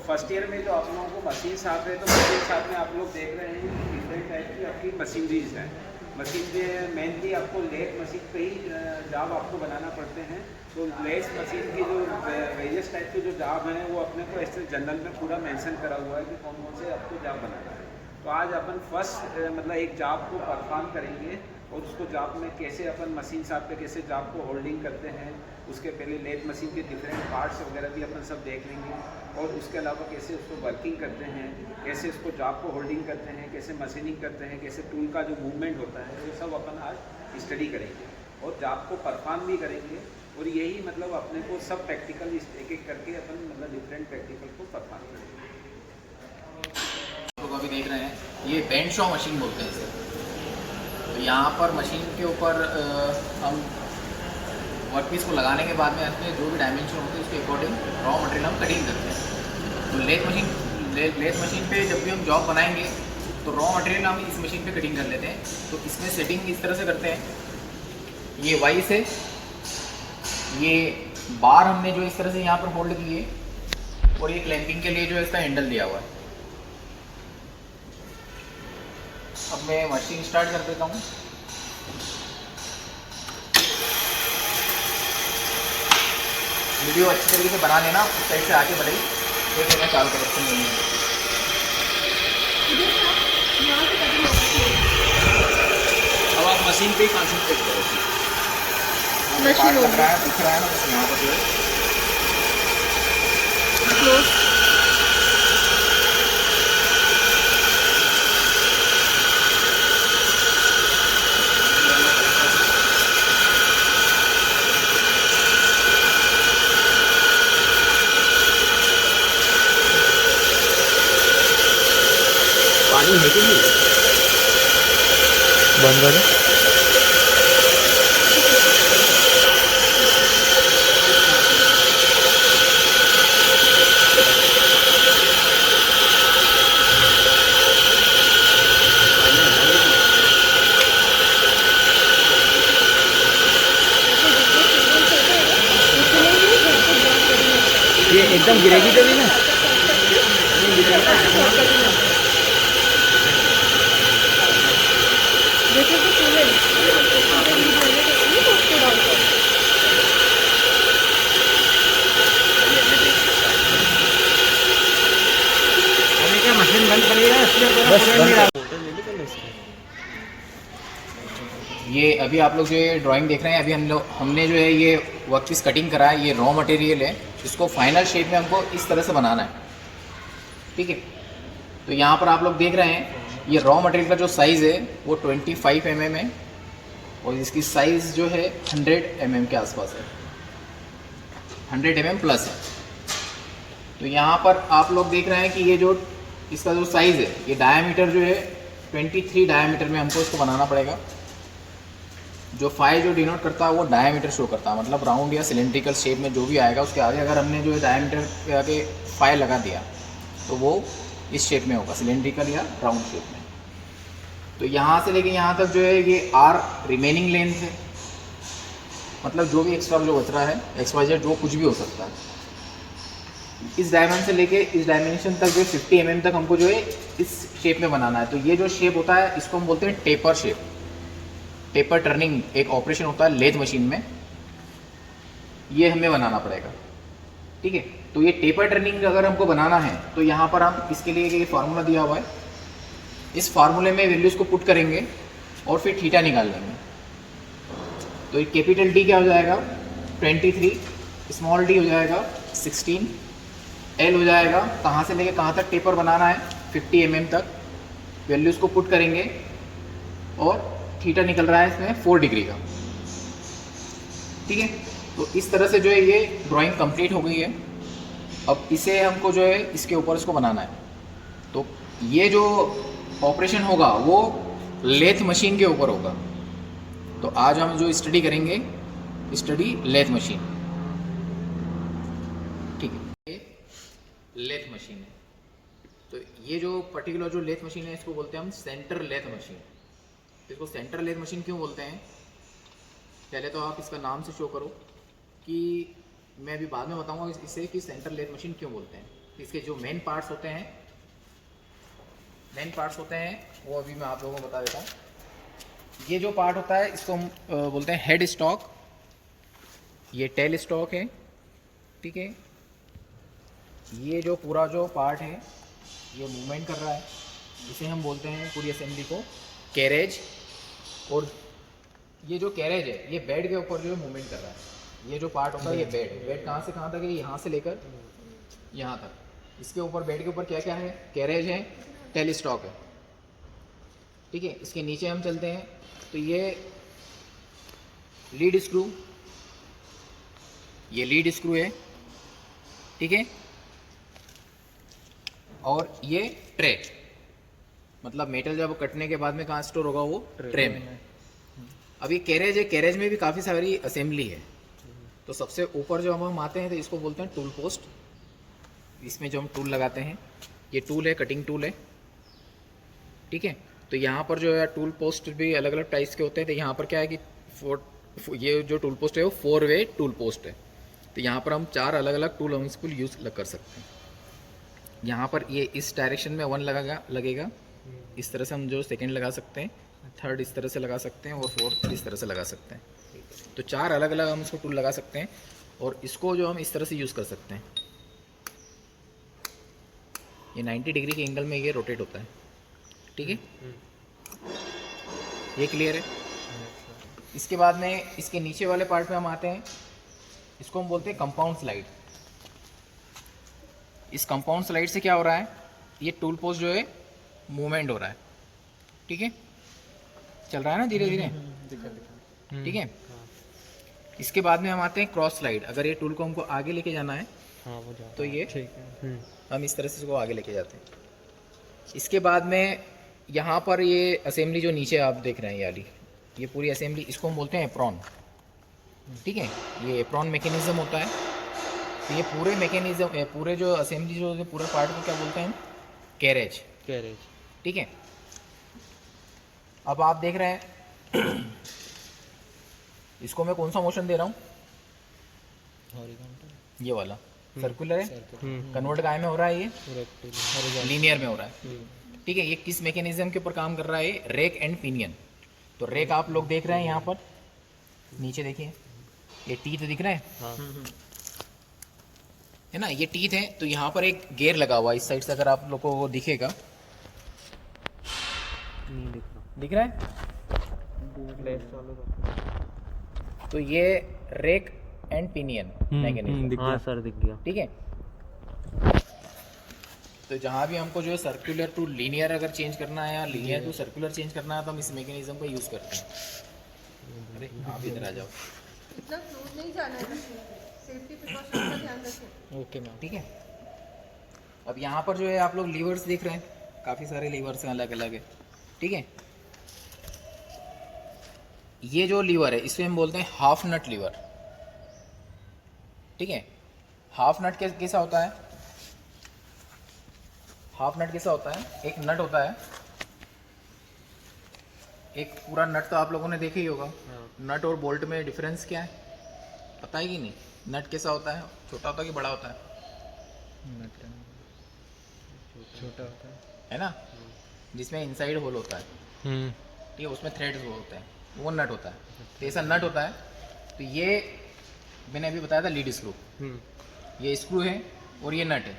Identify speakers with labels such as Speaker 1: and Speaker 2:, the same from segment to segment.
Speaker 1: First year में जो आप लोगों को मशीन साथ है, तो मशीन साथ में आप लोग देख रहे हैं कि डिफरेंट टाइप की आपकी मशीनरीज हैं। मशीन में मेनली आपको लेथ मशीन पे ही जॉब आपको बनाना पड़ते हैं। तो लेथ मशीन की जो वेरियस टाइप के जो जॉब हैं वो अपने को ऐसे जनरल में पूरा मेंशन करा हुआ है कि कौन कौन से आपको जॉब बनाना है। तो आज अपन फर्स्ट मतलब एक जॉब को परफॉर्म करेंगे और उसको जॉब में कैसे अपन मशीन साथ पे कैसे जॉब को होल्डिंग करते हैं, उसके पहले लेथ मशीन के डिफरेंट पार्ट्स वगैरह भी अपन सब देख लेंगे। और उसके अलावा कैसे उसको वर्किंग करते हैं, कैसे उसको जॉब को होल्डिंग करते हैं, कैसे मशीनिंग करते हैं, कैसे टूल का जो मूवमेंट होता है, वो सब अपन आज स्टडी करेंगे और जॉब को परफॉर्म भी करेंगे। और यही मतलब अपने को सब प्रैक्टिकल एक एक करके अपन मतलब डिफरेंट प्रैक्टिकल को परफॉर्म करेंगे।
Speaker 2: तो अभी देख रहे हैं ये बेंड शॉ मशीन बोलते हैं इसे। तो यहाँ पर मशीन के ऊपर हम वर्कपीस को लगाने के बाद में इसमें जो भी डायमेंशन होते हैं उसके अकॉर्डिंग रॉ मटेरियल हम कटिंग करते हैं। तो लेथ मशीन पे जब भी हम जॉब बनाएंगे तो रॉ मटेरियल हम इस मशीन पे कटिंग कर लेते हैं। तो इसमें सेटिंग इस तरह से करते हैं, ये वाई से ये बार हमने जो इस तरह से यहाँ पर होल्ड किए और ये क्लैंपिंग के लिए जो इसका हैंडल दिया हुआ है। अब मैं मशीन स्टार्ट कर देता हूँ। वीडियो अच्छी तरीके से बना लेना, उस साइड से आगे बढ़ेगी तो मैं चालू कर नहीं है।
Speaker 1: अब आप मशीन पे ही कॉन्सेंट्रेट करो।
Speaker 2: मशीन दिख रहा है ना, बस यहाँ पर जो है
Speaker 1: पानी है कि नहीं बंद करो। ये एकदम गिरेगी तो नहीं ना? मशीन बंद करिएगा।
Speaker 2: ये अभी आप लोग जो ये ड्राइंग देख रहे हैं, अभी हमने जो है ये वर्कपीस कटिंग करा है। ये रॉ मटेरियल है, इसको फाइनल शेप में हमको इस तरह से बनाना है, ठीक है। तो यहाँ पर आप लोग देख रहे हैं ये रॉ मटेरियल का जो साइज़ है वो 25 mm है और इसकी साइज़ जो है 100 mm के आसपास है, 100 mm प्लस है। तो यहाँ पर आप लोग देख रहे हैं कि ये जो इसका जो साइज़ है, ये डायामीटर जो है 23 डायामीटर में हमको इसको बनाना पड़ेगा। जो 5 जो डिनोट करता है वो डायामीटर शो करता है, मतलब राउंड या सिलेंड्रिकल शेप में जो भी आएगा उसके आगे अगर हमने जो है डायामीटर के आगे 5 लगा दिया तो वो इस शेप में होगा, सिलेंड्रिकल या राउंड शेप में। तो यहाँ से लेके यहाँ तक जो है ये आर रिमेनिंग लेंथ है, मतलब जो भी एक्स्ट्रा जो बच रहा है XYZ जो कुछ भी हो सकता है। इस डायमेंशन से लेके इस डायमेंशन तक जो 50 mm तक हमको जो है इस शेप में बनाना है। तो ये जो शेप होता है इसको हम बोलते हैं टेपर शेप। टेपर टर्निंग एक ऑपरेशन होता है लेथ मशीन में, ये हमें बनाना पड़ेगा, ठीक है। तो ये टेपर टर्निंग अगर हमको बनाना है तो यहाँ पर हम इसके लिए एक फार्मूला दिया हुआ है, इस फार्मूले में वैल्यूज को पुट करेंगे और फिर थीटा निकाल लेंगे। तो कैपिटल डी क्या हो जाएगा 23, स्मॉल डी हो जाएगा 16, एल हो जाएगा कहाँ से लेके कहाँ तक टेपर बनाना है 50 mm तक, वैल्यूज़ को पुट करेंगे और थीटा निकल रहा है इसमें 4 डिग्री का, ठीक है। तो इस तरह से जो है ये ड्राइंग कंप्लीट हो गई है। अब इसे हमको जो है इसके ऊपर इसको बनाना है। तो ये जो ऑपरेशन होगा वो लेथ मशीन के ऊपर होगा। तो आज हम जो स्टडी करेंगे, स्टडी लेथ मशीन, ठीक है। ये लेथ मशीन है। तो ये जो पर्टिकुलर जो लेथ मशीन है इसको बोलते हैं हम सेंटर लेथ मशीन। इसको सेंटर लेथ मशीन क्यों बोलते हैं, पहले तो आप इसका नाम से शो करो कि मैं अभी बाद में बताऊंगा इसे कि सेंटर लेथ मशीन क्यों बोलते हैं। इसके जो मेन पार्ट्स होते हैं वो अभी मैं आप लोगों को बता देता हूँ। ये जो पार्ट होता है इसको हम बोलते हैं हेड स्टॉक, ये टेल स्टॉक है, ठीक है। ये जो पूरा जो पार्ट है ये मूवमेंट कर रहा है, इसे हम बोलते हैं पूरी असेंबली को कैरेज। और ये जो कैरेज है ये बेड के ऊपर जो है मूवमेंट कर रहा है। ये जो पार्ट होता है ये बेड कहाँ से कहाँ तक है, यहाँ से लेकर यहाँ तक। इसके ऊपर बेड के ऊपर क्या क्या है, कैरेज है, टेल स्टॉक है, ठीक है। इसके नीचे हम चलते हैं तो ये लीड स्क्रू, ये लीड स्क्रू है, ठीक है। और ये ट्रे, मतलब मेटल जब कटने के बाद में कहाँ स्टोर होगा, वो ट्रे में। अब ये कैरेज है, कैरेज में भी काफ़ी सारी असेंबली है। तो सबसे ऊपर जो हम आते हैं तो इसको बोलते हैं टूल पोस्ट। इसमें जो हम टूल लगाते हैं, ये टूल है, कटिंग टूल है, ठीक है। तो यहाँ पर जो है टूल पोस्ट भी अलग अलग टाइप्स के होते हैं। तो यहाँ पर क्या है कि ये जो टूल पोस्ट है वो 4 वे टूल पोस्ट है। तो यहाँ पर हम 4 अलग अलग टूल हम इसको यूज़ कर सकते हैं। यहाँ पर ये इस डायरेक्शन में 1 लगेगा, इस तरह से हम जो सेकंड लगा सकते हैं, थर्ड इस तरह से लगा सकते हैं और फोर्थ इस तरह से लगा सकते हैं। तो 4 अलग अलग हम इसको टूल लगा सकते हैं और इसको जो हम इस तरह से यूज़ कर सकते हैं। ये 90 डिग्री के एंगल में ये रोटेट होता है, ठीक है। ये क्लियर है। इसके बाद में इसके नीचे वाले पार्ट में हम आते हैं, इसको हम बोलते हैं कंपाउंड स्लाइड। इस कंपाउंड स्लाइड से क्या हो रहा है, ये टूल पोस्ट जो है मूवमेंट हो रहा है, ठीक है, चल रहा है ना धीरे धीरे, ठीक है। इसके बाद में हम आते हैं क्रॉस स्लाइड। अगर ये टूल को हमको आगे लेके जाना है तो ये हम इस तरह से इसको आगे लेके जाते हैं। इसके बाद में यहाँ पर ये असेंबली जो नीचे आप देख रहे हैं याली, ये पूरी असेंबली, इसको हम बोलते हैं एप्रॉन, ठीक है। ये एप्रॉन मैकेनिज्म होता है। तो ये पूरे मैकेनिज्म, पूरे जो असेंबली जो पूरे पार्ट को क्या बोलते हैं, कैरेज, ठीक है। अब आप देख रहे हैं इसको मैं कौन सा मोशन दे रहा हूँ, ये वाला सर्कुलर है, कन्वर्ट काय में हो रहा है, ये लीनियर में हो रहा है, ठीक है। ये किस मैकेनिज्म के ऊपर काम कर रहा है, रेक एंड पिनियन। तो रेक आप लोग देख रहे हैं यहाँ पर नीचे देखिए, ये टीथ दिख रहा है ना, ये टीथ है। तो यहाँ पर एक गियर लगा हुआ है इस साइड से, अगर आप लोगों को दिखेगा, दिख रहा है। तो ये रेक एंड पिनियन मैकेनिज्म,
Speaker 3: हाँ सर दिख गया,
Speaker 2: ठीक है। तो जहाँ भी हमको जो है सर्कुलर टू लीनियर अगर चेंज करना है या लीनियर टू सर्कुलर चेंज करना है तो हम इस मैकेनिज्म का यूज़ करते हैं। अरे आप इधर आ जाओ,
Speaker 4: इतना दूर नहीं जाना है, सेफ्टी प्रिकॉशन का ध्यान रखें।
Speaker 3: ओके मैम,
Speaker 2: ठीक है। अब यहाँ पर जो है आप लोग लीवर्स देख रहे हैं, काफ़ी सारे लीवर्स हैं, अलग अलग है, ठीक है। ये जो लीवर है इसे हम बोलते हैं हाफ नट लीवर, ठीक है। हाफ नट कैसा होता है, हाफ नट कैसा होता है, एक नट होता है, एक पूरा नट तो आप लोगों ने देखा ही होगा। नट और बोल्ट में डिफरेंस क्या है पता है कि नहीं? नट कैसा होता है, छोटा होता है कि बड़ा होता है?
Speaker 3: छोटा होता
Speaker 2: है ना, जिसमें इनसाइड होल होता है,
Speaker 3: है।
Speaker 2: ठीक है, उसमें थ्रेड्स होते हैं, वो नट होता है। तो ऐसा नट होता है। तो ये मैंने अभी बताया था लीड स्क्रू, ये स्क्रू है और ये नट है।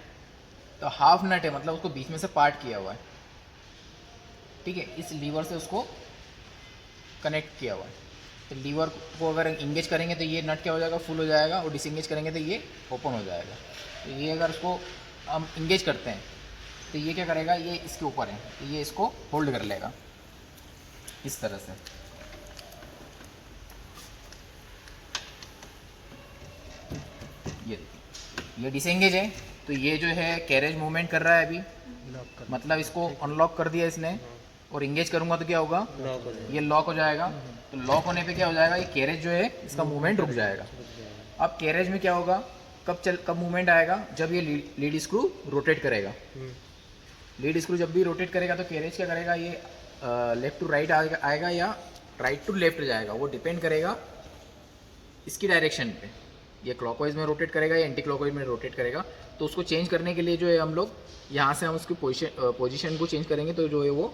Speaker 2: तो हाफ नट है, मतलब उसको बीच में से पार्ट किया हुआ है, ठीक है। इस लीवर से उसको कनेक्ट किया हुआ है। तो लीवर को अगर इंगेज करेंगे तो ये नट क्या हो जाएगा, फुल हो जाएगा, और डिसंगेज करेंगे तो ये ओपन हो जाएगा। तो ये अगर उसको हम इंगेज करते हैं तो ये क्या करेगा, ये इसके ऊपर है, तो ये इसको होल्ड कर लेगा इस तरह से। ये डिसंगेज है, तो ये जो है कैरेज मूवमेंट कर रहा है अभी, मतलब इसको अनलॉक कर दिया इसने, और इंगेज करूंगा तो क्या होगा, ये लॉक हो जाएगा। तो लॉक होने पे क्या हो जाएगा, ये कैरेज जो है इसका मूवमेंट रुक जाएगा। अब कैरेज में क्या होगा, कब मूवमेंट आएगा, जब ये लीड स्क्रू रोटेट करेगा। लीड स्क्रू जब भी रोटेट करेगा तो कैरेज क्या करेगा, ये लेफ्ट टू राइट आएगा या राइट टू लेफ्ट जाएगा, वो डिपेंड करेगा इसकी डायरेक्शन पे। ये क्लॉकवाइज में रोटेट करेगा या एंटी क्लॉकवाइज में रोटेट करेगा। तो उसको चेंज करने के लिए जो है हम लोग यहाँ से हम उसकी पोजीशन को चेंज करेंगे तो जो है वो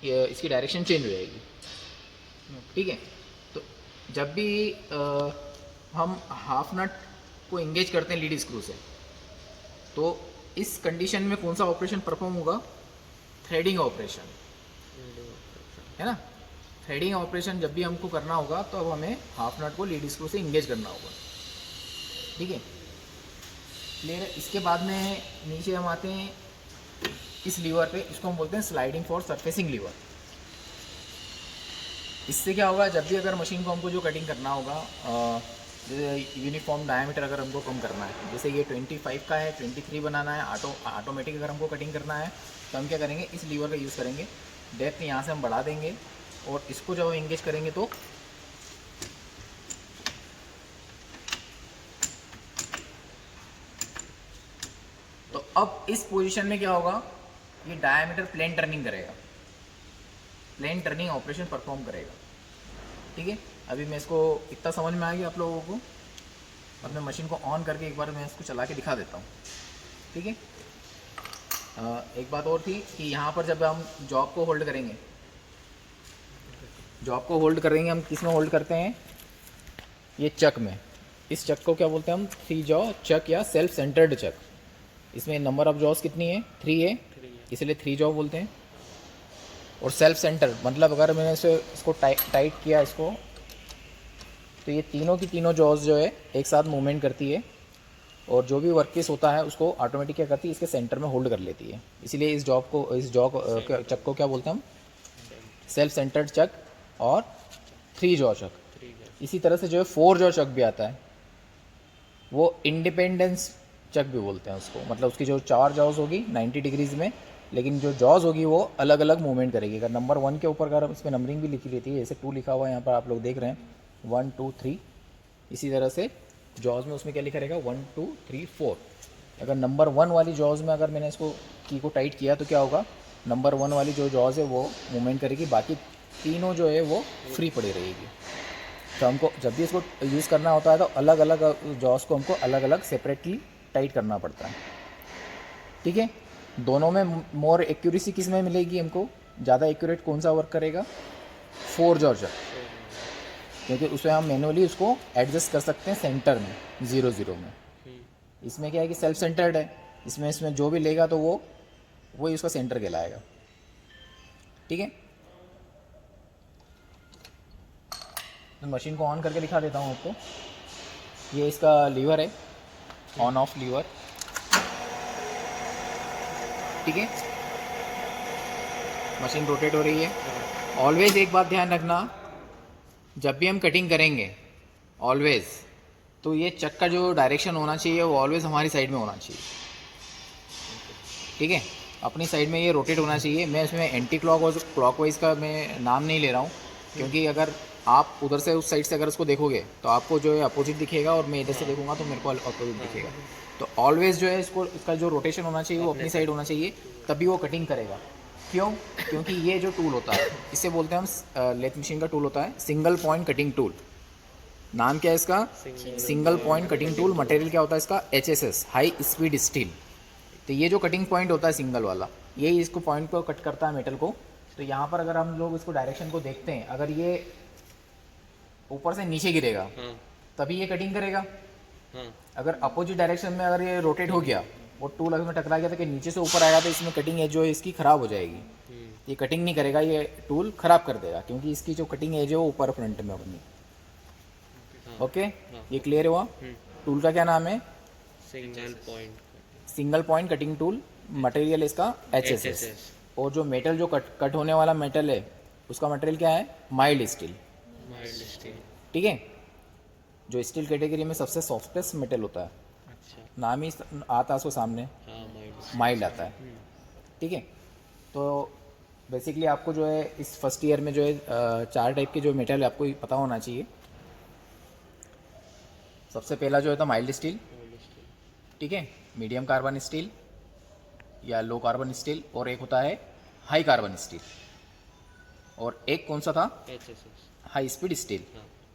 Speaker 2: इसकी डायरेक्शन चेंज हो जाएगी। ठीक है, तो जब भी हम हाफ नट को एंगेज करते हैं लीड स्क्रू से, तो इस कंडीशन में कौन सा ऑपरेशन परफॉर्म होगा? थ्रेडिंग ऑपरेशन, है ना। थ्रेडिंग ऑपरेशन जब भी हमको करना होगा तो अब हमें हाफ नट को लीड स्क्रू से इंगेज करना होगा। ठीक है, क्लियर है। इसके बाद में नीचे हम आते हैं इस लीवर पे, इसको हम बोलते हैं स्लाइडिंग फॉर सरफेसिंग लीवर। इससे क्या होगा, जब भी अगर मशीन को हमको जो कटिंग करना होगा, जैसे यूनिफॉर्म डायमीटर अगर हमको कम करना है, जैसे ये 25 का है, 23 बनाना है, ऑटोमेटिक अगर हमको कटिंग करना है तो हम क्या करेंगे, इस लीवर का यूज़ करेंगे। डेप्थ यहाँ से हम बढ़ा देंगे और इसको जब हम इंगेज करेंगे तो अब इस पोजीशन में क्या होगा, ये डायमीटर प्लेन टर्निंग करेगा, प्लेन टर्निंग ऑपरेशन परफॉर्म करेगा। ठीक है, अभी मैं इसको इतना समझ में आ गया आप लोगों को। अब मैं मशीन को ऑन करके एक बार मैं इसको चला के दिखा देता हूँ। ठीक है, एक बात और थी कि यहाँ पर जब हम जॉब को होल्ड करेंगे, हम किस में होल्ड करते हैं, ये चक में। इस चक को क्या बोलते हैं हम, 3 जॉ चक या सेल्फ सेंटर्ड चक। इसमें नंबर ऑफ जॉस कितनी है, 3 है, इसलिए 3 जॉ बोलते हैं। और सेल्फ सेंटर मतलब अगर मैंने इसको टाइट किया इसको, तो ये तीनों की तीनों जॉज जो है एक साथ मूवमेंट करती है और जो भी वर्कपीस होता है उसको ऑटोमेटिक क्या करती है, इसके सेंटर में होल्ड कर लेती है। इसीलिए इस चक को क्या बोलते हैं हम, सेल्फ सेंटर्ड चक और 3 जॉ चक। इसी तरह से जो है 4 जॉ चक भी आता है, वो इंडिपेंडेंस चक भी बोलते हैं उसको। मतलब उसकी जो 4 जॉज होगी 90 डिग्रीज में, लेकिन जो जॉज होगी वो अलग अलग मूवमेंट करेगी। अगर नंबर 1 के ऊपर अगर इसमें नंबरिंग भी लिखी रहती है, जैसे 2 लिखा हुआ है यहाँ पर आप लोग देख रहे हैं, 1 2 3, इसी तरह से जॉज में उसमें क्या लिखा रहेगा, 1 2 3 4। अगर नंबर 1 वाली जॉज में अगर मैंने इसको की को टाइट किया तो क्या होगा, नंबर 1 वाली जो जॉज है वो मूवमेंट करेगी, बाकी तीनों जो है वो फ्री पड़ी रहेगी। तो हमको जब भी इसको यूज़ करना होता है तो अलग अलग जॉज को हमको अलग अलग सेपरेटली टाइट करना पड़ता है। ठीक है, दोनों में मोर एक्यूरेसी किस में मिलेगी हमको, ज़्यादा एक्यूरेट कौन सा वर्क करेगा, 4 जॉ चक, क्योंकि उसमें हम मैनुअली उसको एडजस्ट कर सकते हैं सेंटर में 0 0 में। इसमें क्या है कि सेल्फ सेंटर्ड है, इसमें जो भी लेगा तो वो वही उसका सेंटर कहलाएगा। ठीक है, तो मशीन को ऑन करके दिखा देता हूँ आपको। ये इसका लीवर है, ऑन ऑफ लीवर। ठीक है, मशीन रोटेट हो रही है। ऑलवेज एक बात ध्यान रखना, जब भी हम कटिंग करेंगे ऑलवेज, तो ये चक का जो डायरेक्शन होना चाहिए वो ऑलवेज हमारी साइड में होना चाहिए। ठीक है, अपनी साइड में ये रोटेट होना चाहिए। मैं इसमें एंटी क्लॉकवाइज का मैं नाम नहीं ले रहा हूँ, क्योंकि अगर आप उधर से उस साइड से अगर उसको देखोगे तो आपको जो है अपोजिट दिखेगा, और मैं इधर से देखूंगा तो मेरे को अपोजिट दिखेगा। तो ऑलवेज जो है इसका जो रोटेशन होना चाहिए वो अपनी साइड होना चाहिए, तभी वो कटिंग करेगा। क्यों? क्योंकि ये जो टूल होता है इसे बोलते हैं हम, लेथ मशीन का टूल होता है सिंगल पॉइंट कटिंग टूल। नाम क्या है इसका, single point cutting tool. Material क्या होता है इसका, HSS, हाई स्पीड स्टील। तो ये जो कटिंग पॉइंट होता है सिंगल वाला, यही इसको पॉइंट को कट करता है मेटल को। तो यहाँ पर अगर हम लोग इसको डायरेक्शन को देखते हैं, अगर ये ऊपर से नीचे गिरेगा तभी ये कटिंग करेगा। अगर अपोजिट डायरेक्शन में अगर ये रोटेट हो गया, वो टूल अगर में टकरा गया तो कि नीचे से ऊपर आएगा, तो इसमें कटिंग एज जो है इसकी ख़राब हो जाएगी। ये कटिंग नहीं करेगा, ये टूल ख़राब कर देगा, क्योंकि इसकी जो कटिंग एज है वो ऊपर फ्रंट में अपनी। ओके, ये क्लियर हुआ। टूल का क्या नाम है, single point cutting tool. Material इसका HSS। और जो मेटल जो कट होने वाला मेटल है उसका मटेरियल क्या है, माइल्ड स्टील। ठीक है, जो स्टील कैटेगरी में सबसे सॉफ्टेस्ट मेटल होता है। अच्छा। नाम ही आता है उसको सामने, माइल्ड आता है। ठीक है, तो बेसिकली आपको जो है इस फर्स्ट ईयर में जो है 4 टाइप के जो मेटल आपको पता होना चाहिए। सबसे पहला जो है तो माइल्ड स्टील, ठीक है, मीडियम कार्बन स्टील या लो कार्बन स्टील, और एक होता है हाई कार्बन स्टील, और एक कौन सा था, हाई स्पीड स्टील।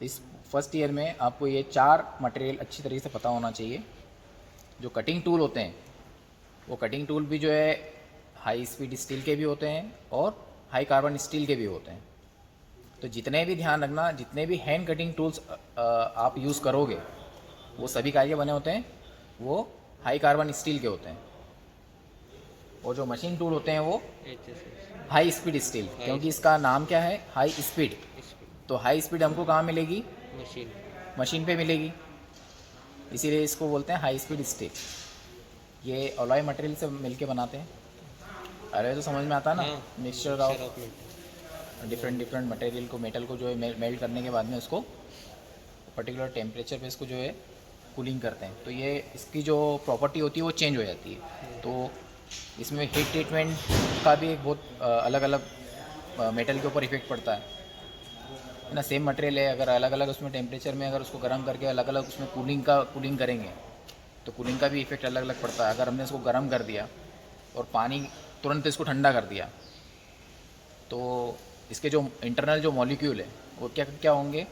Speaker 2: तो इस फर्स्ट ईयर में आपको ये 4 मटेरियल अच्छी तरीके से पता होना चाहिए। जो कटिंग टूल होते हैं वो कटिंग टूल भी जो है हाई स्पीड स्टील के भी होते हैं और हाई कार्बन स्टील के भी होते हैं। तो जितने भी ध्यान रखना, जितने भी हैंड कटिंग टूल्स आप यूज़ करोगे वो सभी के बने होते हैं वो हाई कार्बन स्टील के होते हैं। और जो मशीन टूल होते हैं वो हाई स्पीड स्टील, क्योंकि इसका नाम क्या है, हाई स्पीड। तो हाई स्पीड हमको कहाँ मिलेगी, मशीन पे मिलेगी, इसीलिए इसको बोलते हैं हाई स्पीड स्टील। ये अलॉय मटेरियल से मिलके बनाते हैं। अरे तो समझ में आता है ना, मिक्सचर ऑफ डिफरेंट मटेरियल को, मेटल को जो है मेल्ट करने के बाद में उसको पर्टिकुलर टेम्परेचर पे इसको जो है कूलिंग करते हैं। तो ये इसकी जो प्रॉपर्टी होती है वो चेंज हो जाती है। तो इसमें हीट ट्रीटमेंट का भी एक बहुत अलग अलग मेटल के ऊपर इफेक्ट पड़ता है ना। सेम मटेरियल है, अगर अलग अलग उसमें टेम्परेचर में अगर उसको गर्म करके अलग अलग उसमें कूलिंग करेंगे तो कूलिंग का भी इफेक्ट अलग अलग पड़ता है। अगर हमने इसको गर्म कर दिया और पानी तुरंत इसको ठंडा कर दिया तो इसके जो इंटरनल जो मॉलिक्यूल है वो क्या होंगे,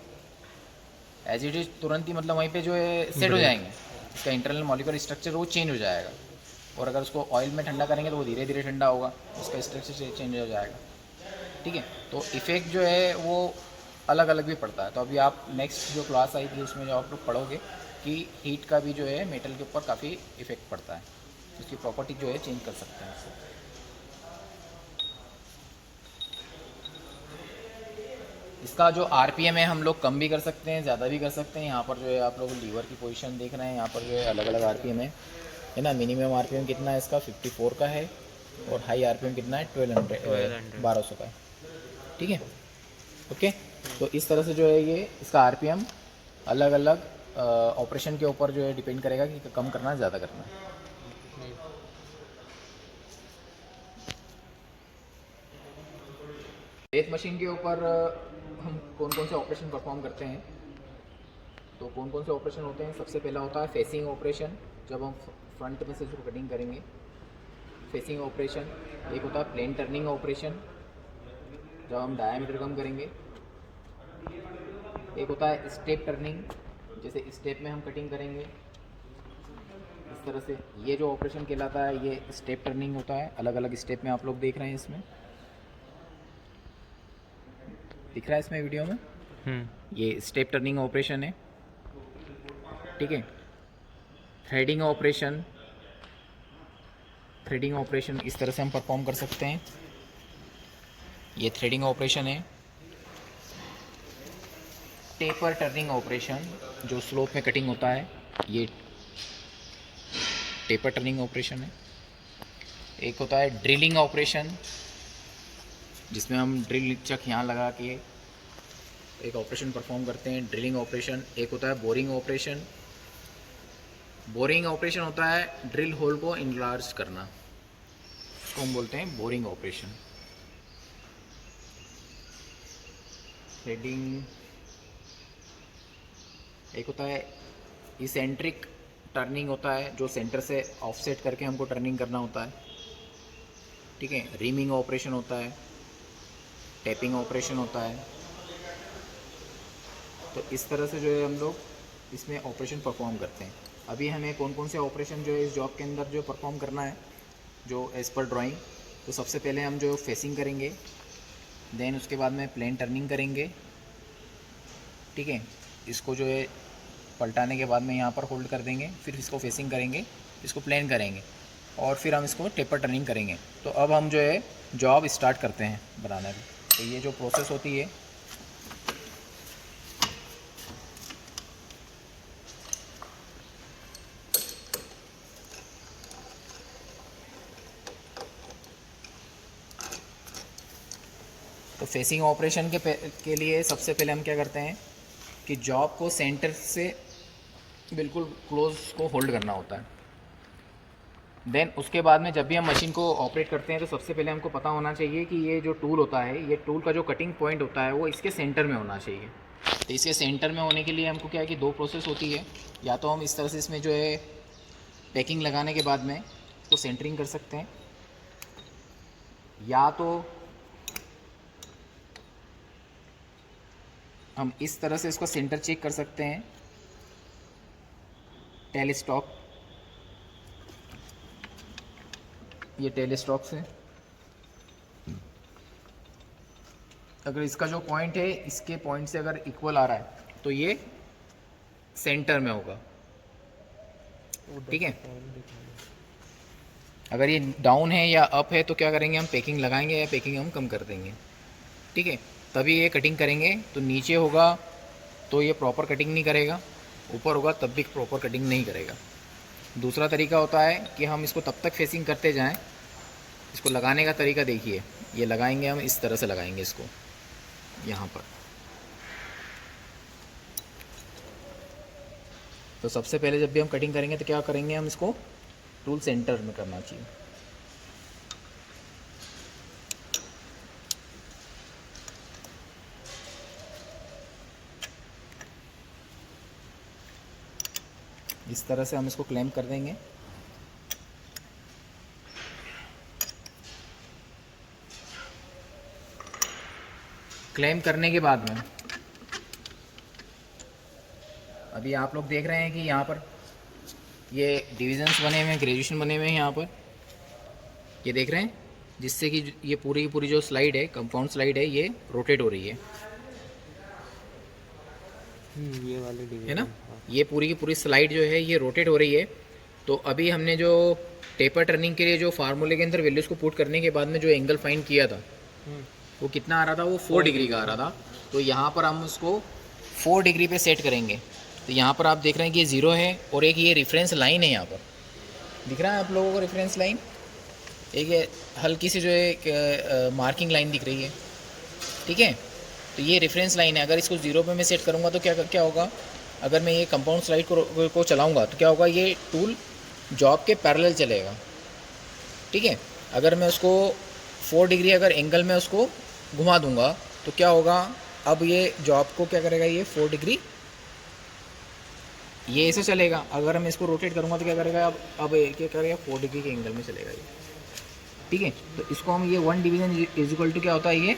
Speaker 2: एज इट इज तुरंत ही मतलब वहीं पे जो है सेट हो जाएंगे। इसका इंटरनल मॉलिक्यूलर स्ट्रक्चर वो चेंज हो जाएगा। और अगर उसको ऑयल में ठंडा करेंगे तो वो धीरे धीरे ठंडा होगा, उसका स्ट्रक्चर चेंज हो जाएगा। ठीक है, तो इफ़ेक्ट जो है वो अलग अलग भी पड़ता है। तो अभी आप नेक्स्ट जो क्लास आई थी उसमें जो आप लोग पढ़ोगे कि हीट का भी जो है मेटल के ऊपर काफ़ी इफेक्ट पड़ता है, उसकी प्रॉपर्टी जो है चेंज कर सकते हैं इससे। इसका जो आरपीएम है हम लोग कम भी कर सकते हैं, ज़्यादा भी कर सकते हैं। यहाँ पर जो है आप लोग लीवर की पोजीशन देख रहे हैं, यहाँ पर जो है अलग अलग आरपीएम है ना। मिनिमम आरपीएम कितना है इसका 54 का है और हाई आरपीएम कितना है 1200 का है। ठीक है, ओके। तो इस तरह से जो है ये इसका आरपीएम अलग अलग ऑपरेशन के ऊपर जो है डिपेंड करेगा कि कम करना है ज़्यादा करना है। लेथ मशीन के ऊपर हम कौन कौन से ऑपरेशन परफॉर्म करते हैं, तो कौन कौन से ऑपरेशन होते हैं। सबसे पहला होता है फेसिंग ऑपरेशन, जब हम फ्रंट में से इसको कटिंग करेंगे, फेसिंग ऑपरेशन। एक होता है प्लेन टर्निंग ऑपरेशन, जब हम डायमीटर कम करेंगे। एक होता है स्टेप टर्निंग, जैसे स्टेप में हम कटिंग करेंगे इस तरह से, ये जो ऑपरेशन कहलाता है ये स्टेप टर्निंग होता है। अलग अलग स्टेप में आप लोग देख रहे हैं, इसमें दिख रहा है इसमें वीडियो में, ये स्टेप टर्निंग ऑपरेशन है। ठीक है, थ्रेडिंग ऑपरेशन, थ्रेडिंग ऑपरेशन इस तरह से हम परफॉर्म कर सकते हैं, ये थ्रेडिंग ऑपरेशन है। टेपर टर्निंग ऑपरेशन, जो स्लोप में कटिंग होता है, ये टेपर टर्निंग ऑपरेशन है। एक होता है ड्रिलिंग ऑपरेशन, जिसमें हम ड्रिल चक यहाँ लगा के एक ऑपरेशन परफॉर्म करते हैं, ड्रिलिंग ऑपरेशन। एक होता है बोरिंग ऑपरेशन। बोरिंग ऑपरेशन होता है ड्रिल होल को इनलार्ज करना, उसको हम बोलते हैं बोरिंग ऑपरेशन। थ्रेडिंग, एक होता है इसेंट्रिक टर्निंग होता है, जो सेंटर से ऑफसेट करके हमको टर्निंग करना होता है। ठीक है, रीमिंग ऑपरेशन होता है, टैपिंग ऑपरेशन होता है। तो इस तरह से जो है हम लोग इसमें ऑपरेशन परफॉर्म करते हैं। अभी हमें कौन कौन से ऑपरेशन जो है इस जॉब के अंदर जो परफॉर्म करना है, जो एज़ पर ड्राइंग, तो सबसे पहले हम जो फेसिंग करेंगे, देन उसके बाद में प्लेन टर्निंग करेंगे। ठीक है, इसको जो है पलटाने के बाद में यहाँ पर होल्ड कर देंगे, फिर इसको फेसिंग करेंगे, इसको प्लेन करेंगे और फिर हम इसको टेपर टर्निंग करेंगे। तो अब हम जो है जॉब स्टार्ट करते हैं बनाने की। तो ये जो प्रोसेस होती है, तो फेसिंग ऑपरेशन के लिए सबसे पहले हम क्या करते हैं कि जॉब को सेंटर से बिल्कुल क्लोज को होल्ड करना होता है। देन उसके बाद में जब भी हम मशीन को ऑपरेट करते हैं तो सबसे पहले हमको पता होना चाहिए कि ये जो टूल होता है, ये टूल का जो कटिंग पॉइंट होता है वो इसके सेंटर में होना चाहिए। तो इसके सेंटर में होने के लिए हमको क्या है कि 2 प्रोसेस होती है। या तो हम इस तरह से इसमें जो है पैकिंग लगाने के बाद में तो सेंटरिंग कर सकते हैं, या तो हम इस तरह से इसको सेंटर चेक कर सकते हैं। टेल स्टॉक, ये टेल स्टॉक से अगर इसका जो पॉइंट है इसके पॉइंट से अगर इक्वल आ रहा है तो ये सेंटर में होगा, ठीक है। अगर ये डाउन है या अप है तो क्या करेंगे, हम पैकिंग लगाएंगे या पैकिंग हम कम कर देंगे, ठीक है। तभी ये कटिंग करेंगे। तो नीचे होगा तो ये प्रॉपर कटिंग नहीं करेगा, ऊपर होगा तब भी प्रॉपर कटिंग नहीं करेगा। दूसरा तरीका होता है कि हम इसको तब तक फेसिंग करते जाएं। इसको लगाने का तरीका देखिए, ये लगाएंगे हम इस तरह से लगाएंगे इसको यहाँ पर। तो सबसे पहले जब भी हम कटिंग करेंगे तो क्या करेंगे, हम इसको टूल सेंटर में करना चाहिए। इस तरह से हम इसको क्लैम्प कर देंगे। क्लैम्प करने के बाद में अभी आप लोग देख रहे हैं कि यहाँ पर ये डिविजन्स बने हुए हैं, ग्रेजुएशन बने हुए हैं यहाँ पर, ये देख रहे हैं, जिससे कि ये पूरी की पूरी जो स्लाइड है, कंपाउंड स्लाइड है, ये रोटेट हो रही है
Speaker 3: ये वाली डिवीजन
Speaker 2: है ना। ये पूरी की पूरी स्लाइड जो है ये रोटेट हो रही है। तो अभी हमने जो टेपर टर्निंग के लिए जो फार्मूले के अंदर वैल्यूज़ को पुट करने के बाद में जो एंगल फाइंड किया था वो कितना आ रहा था, वो 4 डिग्री का आ रहा था। तो यहाँ पर हम उसको 4 डिग्री पे सेट करेंगे। तो यहाँ पर आप देख रहे हैं कि ये 0 है और एक ये रेफरेंस लाइन है, यहाँ पर दिख रहा है आप लोगों को रेफरेंस लाइन, एक ये हल्की सी जो है मार्किंग लाइन दिख रही है, ठीक है। तो ये रेफरेंस लाइन है। अगर इसको 0 पे मैं सेट करूँगा तो क्या होगा, अगर मैं ये कंपाउंड स्लाइड को चलाऊँगा तो क्या होगा, ये टूल जॉब के पैरेलल चलेगा, ठीक है। अगर मैं उसको 4 डिग्री अगर एंगल में उसको घुमा दूंगा तो क्या होगा, अब ये जॉब को क्या करेगा, ये 4 डिग्री ये ऐसे चलेगा। अगर मैं इसको रोटेट करूँगा तो क्या करेगा, अब क्या करेगा, 4 डिग्री के एंगल में चलेगा ये, ठीक है। तो इसको हम ये 1 डिवीजन इज इक्वल टू क्या होता है, ये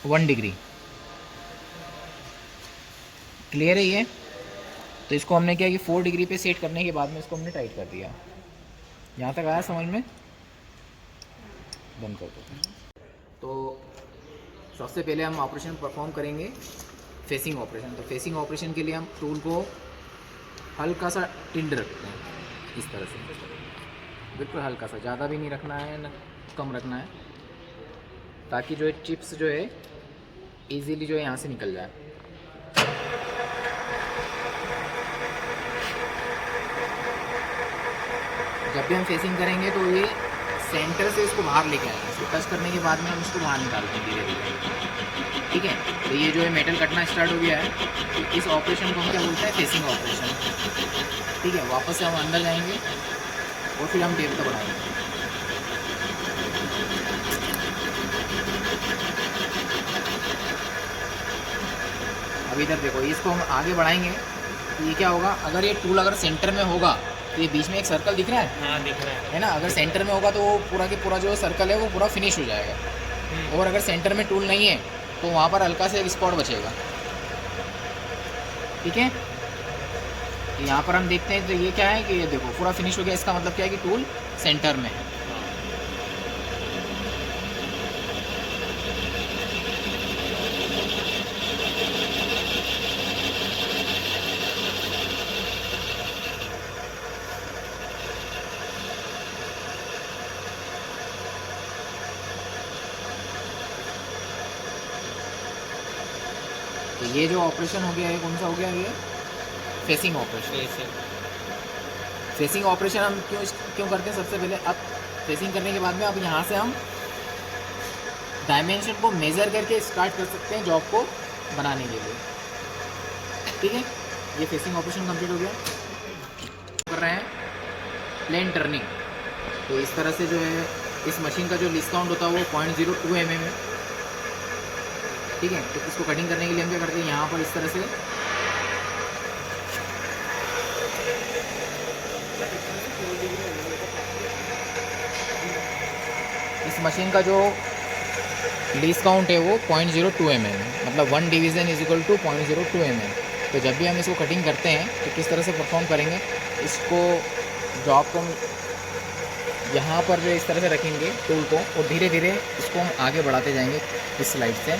Speaker 2: 1 डिग्री, क्लियर है ये। तो इसको हमने क्या कि 4 डिग्री पे सेट करने के बाद में इसको हमने टाइट कर दिया। यहाँ तक आया समझ में, बंद कर दो। तो सबसे पहले हम ऑपरेशन परफॉर्म करेंगे फेसिंग ऑपरेशन। तो फेसिंग ऑपरेशन के लिए हम टूल को हल्का सा टिल्ड रखते हैं, इस तरह से बिल्कुल हल्का सा, ज़्यादा भी नहीं रखना है न कम रखना है, ताकि जो है चिप्स जो है इजीली जो है यहाँ से निकल जाए। जब भी हम फेसिंग करेंगे तो ये सेंटर से इसको बाहर लेके आएंगे। इसको टच करने के बाद में हम इसको बाहर निकालते हैं धीरे धीरे, ठीक है। तो ये जो है मेटल कटना स्टार्ट हो गया है। तो इस ऑपरेशन को हम क्या बोलते हैं, फेसिंग ऑपरेशन, ठीक है। वापस से हम अंदर जाएंगे और फिर हम टेप को बढ़ाएंगे। अब इधर देखो, इसको हम आगे बढ़ाएंगे तो ये क्या होगा, अगर ये टूल अगर सेंटर में होगा तो ये बीच में एक सर्कल दिख रहा है,
Speaker 3: हाँ दिख रहा
Speaker 2: है ना। अगर सेंटर में होगा तो वो पूरा के पूरा जो सर्कल है वो पूरा फिनिश हो जाएगा। और अगर सेंटर में टूल नहीं है तो वहाँ पर हल्का से एक स्पॉट बचेगा, ठीक है। तो यहाँ पर हम देखते हैं तो ये क्या है कि ये देखो पूरा फिनिश हो गया। इसका मतलब क्या है कि टूल सेंटर में है। तो ये जो ऑपरेशन हो गया है, कौन सा हो गया ये, फेसिंग ऑपरेशन। फेसिंग ऑपरेशन हम क्यों करते हैं, सबसे पहले अब फेसिंग करने के बाद में अब यहाँ से हम डायमेंशन को मेज़र करके स्टार्ट कर सकते हैं जॉब को बनाने के लिए, ठीक है। ये फेसिंग ऑपरेशन कंप्लीट हो गया। कर रहे हैं प्लेन टर्निंग। तो इस तरह से जो है इस मशीन का जो लीस्ट काउंट होता है वो 0.02 mm है, ठीक है। तो इसको कटिंग करने के लिए हम क्या करते हैं, यहाँ पर इस तरह से इस मशीन का जो लीस्ट काउंट है वो 0.02 mm, मतलब 1 division is equal to 0.02 mm। तो जब भी हम इसको कटिंग करते हैं तो किस तरह से परफॉर्म करेंगे, इसको जॉब को हम यहाँ पर जो इस तरह से रखेंगे टूल को, और धीरे धीरे इसको हम आगे बढ़ाते जाएंगे इस स्लाइड से,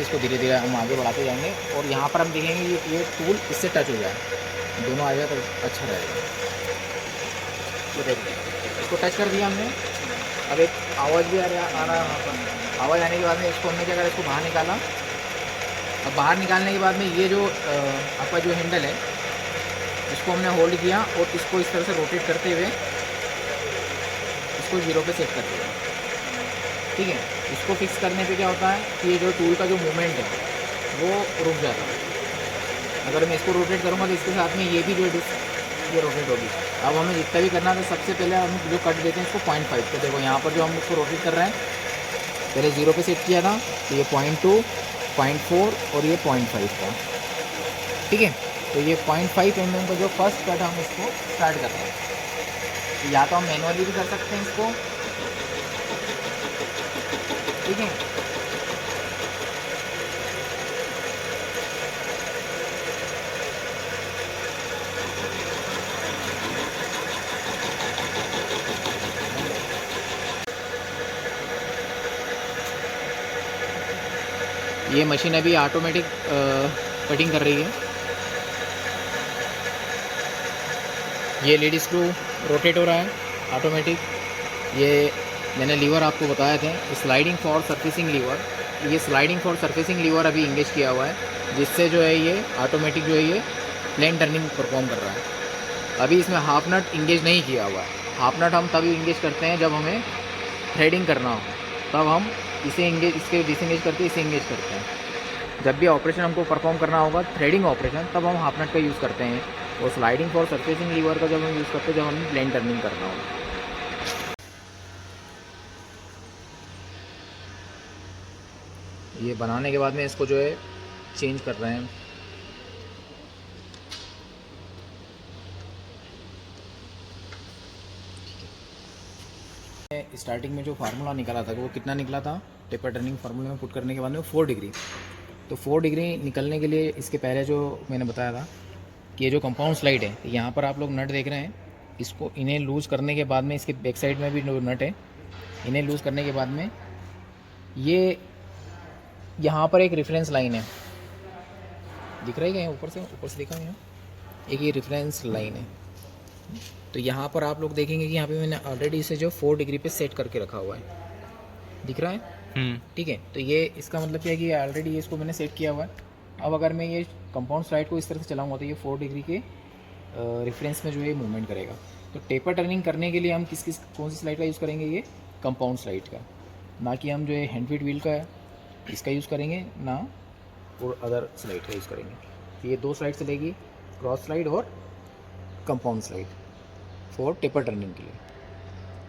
Speaker 2: इसको धीरे धीरे हम आगे बढ़ाते जाएंगे। और यहाँ पर हम देखेंगे ये टूल इससे टच हो जाए, दोनों आ जाए तो अच्छा रहेगा। तो देखिए इसको टच कर दिया हमने, अब एक आवाज़ भी आ रहा है वहाँ पर। आवाज़ आने के बाद में इसको हमने क्या करा, इसको बाहर निकाला। अब बाहर निकालने के बाद में ये जो आपका जो हैंडल है इसको हमने होल्ड किया और इसको इस तरह से रोटेट करते हुए इसको 0 पे सेट कर दिया। ठीक है, इसको फिक्स करने पे क्या होता है कि ये जो टूल का जो मूवमेंट है वो रुक जाता है। अगर मैं इसको रोटेट करूँगा तो इसके साथ में ये भी जो डिस्क ये रोटेट होगी। अब हमें जितना भी करना है तो सबसे पहले हम जो कट देते हैं इसको 0.5 पे। देखो यहाँ पर जो हम इसको रोटेट कर रहे हैं, पहले 0 पे सेट किया था तो ये 0.2, 0.4 और ये 0.5 का। ठीक है, तो ये 0.5 mm का जो फर्स्ट कट हम इसको स्टार्ट कर रहे हैं। या तो हम मैनुअली भी कर सकते हैं इसको, ठीक है। ये मशीन अभी ऑटोमेटिक कटिंग कर रही है। ये लीड स्क्रू रोटेट हो रहा है ऑटोमेटिक। ये मैंने लीवर आपको बताया था, स्लाइडिंग फॉर सरफेसिंग लीवर। ये स्लाइडिंग फॉर सरफेसिंग लीवर अभी इंगेज किया हुआ है, जिससे जो है ये ऑटोमेटिक जो है ये प्लेन टर्निंग परफॉर्म कर रहा है। अभी इसमें हाफ नट इंगेज नहीं किया हुआ है। हाफ नट हम तभी इंगेज करते हैं जब हमें थ्रेडिंग करना हो, तब हम इसे इंगेज, इसके डिसएंगेज करके इसे इंगेज करते हैं। जब भी ऑपरेशन हमको परफॉर्म करना होगा थ्रेडिंग ऑपरेशन, तब हम हाफ नट का यूज़ करते हैं। और स्लाइडिंग फॉर सरफेसिंग लीवर का जब हम यूज़ करते हैं जब हमें प्लेन टर्निंग करना होगा। ये बनाने के बाद में इसको जो है चेंज कर रहे हैं। स्टार्टिंग में जो फार्मूला निकला था वो कितना निकला था, टेपर टर्निंग फार्मूले में पुट करने के बाद में 4 डिग्री। तो 4 डिग्री निकलने के लिए इसके पहले जो मैंने बताया था कि ये जो कंपाउंड स्लाइड है, यहाँ पर आप लोग नट देख रहे हैं, इसको इन्हें लूज़ करने के बाद में इसके बैक साइड में भी जो नट है, इन्हें लूज़ करने के बाद में ये यहाँ पर एक रेफरेंस लाइन है, दिख रही है क्या, ऊपर से दिखा है, एक ये रेफरेंस लाइन है। तो यहाँ पर आप लोग देखेंगे कि यहाँ पे मैंने ऑलरेडी इसे जो 4 डिग्री पे सेट करके रखा हुआ है, दिख रहा है। ठीक है, तो ये इसका मतलब क्या है कि ऑलरेडी इसको मैंने सेट किया हुआ है। अब अगर मैं ये कंपाउंड स्लाइड को इस तरह से चलाऊँगा तो ये 4 डिग्री के रेफरेंस में जो है मूवमेंट करेगा। तो टेपर टर्निंग करने के लिए हम कौन सी स्लाइड का यूज़ करेंगे, ये कंपाउंड स्लाइड का, ना कि हम जो है हैंड फीड व्हील का इसका यूज़ करेंगे, ना और अदर स्लाइड का यूज़ करेंगे। तो ये 2 स्लाइड चलेगी, क्रॉस स्लाइड और compound slide, for taper turning के लिए।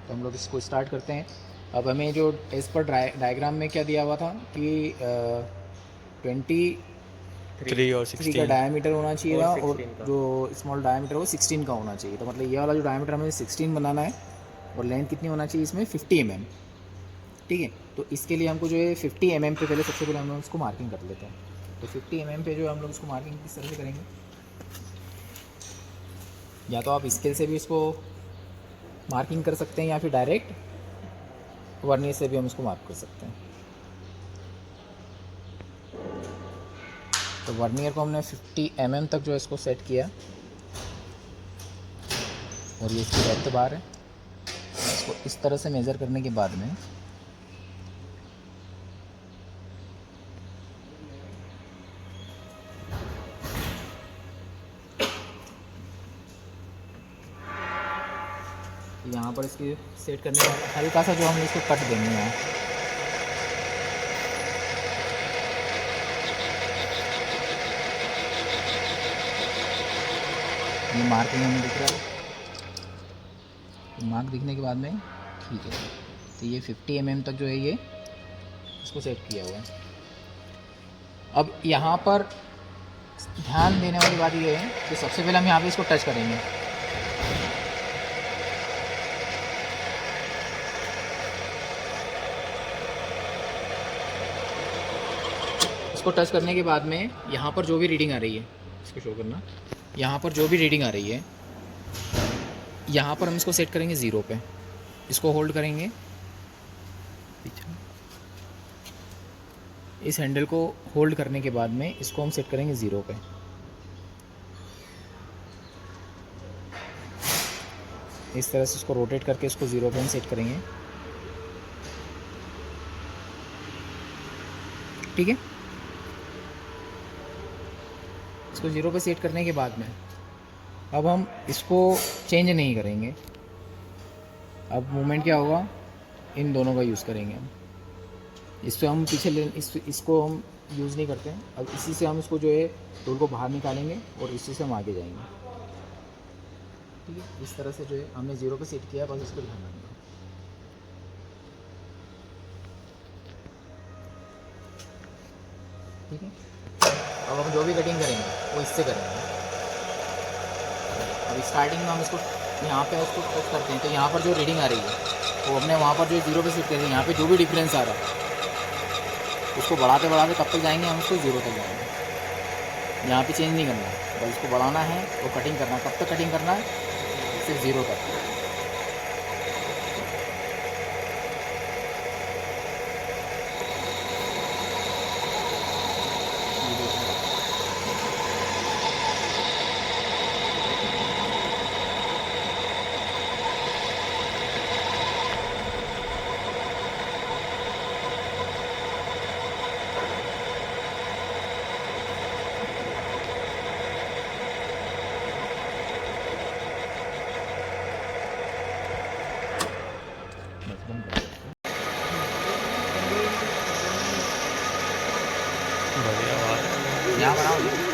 Speaker 2: तो हम लोग इसको स्टार्ट करते हैं। अब हमें जो एज पर डायग्राम में क्या दिया हुआ था कि 23 और 16 का डायमीटर होना चाहिए था, और जो स्मॉल डायमीटर वो 16 का होना चाहिए। तो मतलब ये वाला जो डायमीटर हमें 16 बनाना है, और लेंथ कितनी होना चाहिए इसमें 50 mm। ठीक है, तो इसके लिए हमको जो है 50 mm पे पहले सबसे पहले हम लोग इसको मार्किंग कर लेते हैं। तो 50 mm पे जो हम लोग इसको मार्किंग किस तरह से करेंगे, या तो आप स्केल से भी इसको मार्किंग कर सकते हैं, या फिर डायरेक्ट वर्नियर से भी हम इसको मार्क कर सकते हैं। तो वर्नियर को हमने 50 mm तक जो है इसको सेट किया, और ये इसकी डेप्थ बार है। इसको इस तरह से मेज़र करने के बाद में यहाँ पर इसकी सेट करने के बाद हल्का सा जो हम इसको कट देंगे यहाँ, ये मार्किंग हमें दिख रहा है। मार्क दिखने के बाद में ठीक है, तो ये 50 mm तक जो है ये इसको सेट किया हुआ है। अब यहाँ पर ध्यान देने वाली बात ये है कि सबसे पहले हम यहाँ पे इसको टच करेंगे। इसको टच करने के बाद में यहाँ पर जो भी रीडिंग आ रही है, इसको शो करना, यहाँ पर जो भी रीडिंग आ रही है, यहाँ पर हम इसको सेट करेंगे 0 पे। इसको होल्ड करेंगे पीछे, इस हैंडल को होल्ड करने के बाद में इसको हम सेट करेंगे 0 पे। इस तरह से इसको रोटेट करके इसको 0 पे हम सेट करेंगे, ठीक है। इसको 0 पे सेट करने के बाद में अब हम इसको चेंज नहीं करेंगे। अब मूवमेंट क्या होगा, इन दोनों का यूज़ करेंगे हम। इससे हम पीछे इसको हम यूज़ नहीं करते हैं। अब इसी से हम इसको जो है टूल को बाहर निकालेंगे और इसी से हम आगे जाएंगे, ठीक है। इस तरह से जो है हमने 0 पे सेट किया, बस इसको ध्यान रखना, ठीक है। अब हम जो भी कटिंग करेंगे वो इससे करेंगे। अब स्टार्टिंग में हम इसको यहाँ पे उसको टच करते हैं तो यहाँ पर जो रीडिंग आ रही है वो हमने वहाँ पर जो 0 पे सेट कर यहाँ पे जो भी डिफरेंस आ रहा है उसको बढ़ाते बढ़ाते कब तक जाएंगे, हम उसको 0 तक जाएंगे। यहाँ पे चेंज नहीं करना है, बस इसको बढ़ाना है और कटिंग करना है। कब तक कटिंग करना है, सिर्फ 0 तक।
Speaker 3: बढ़िया बात।
Speaker 2: यहाँ बनाओ।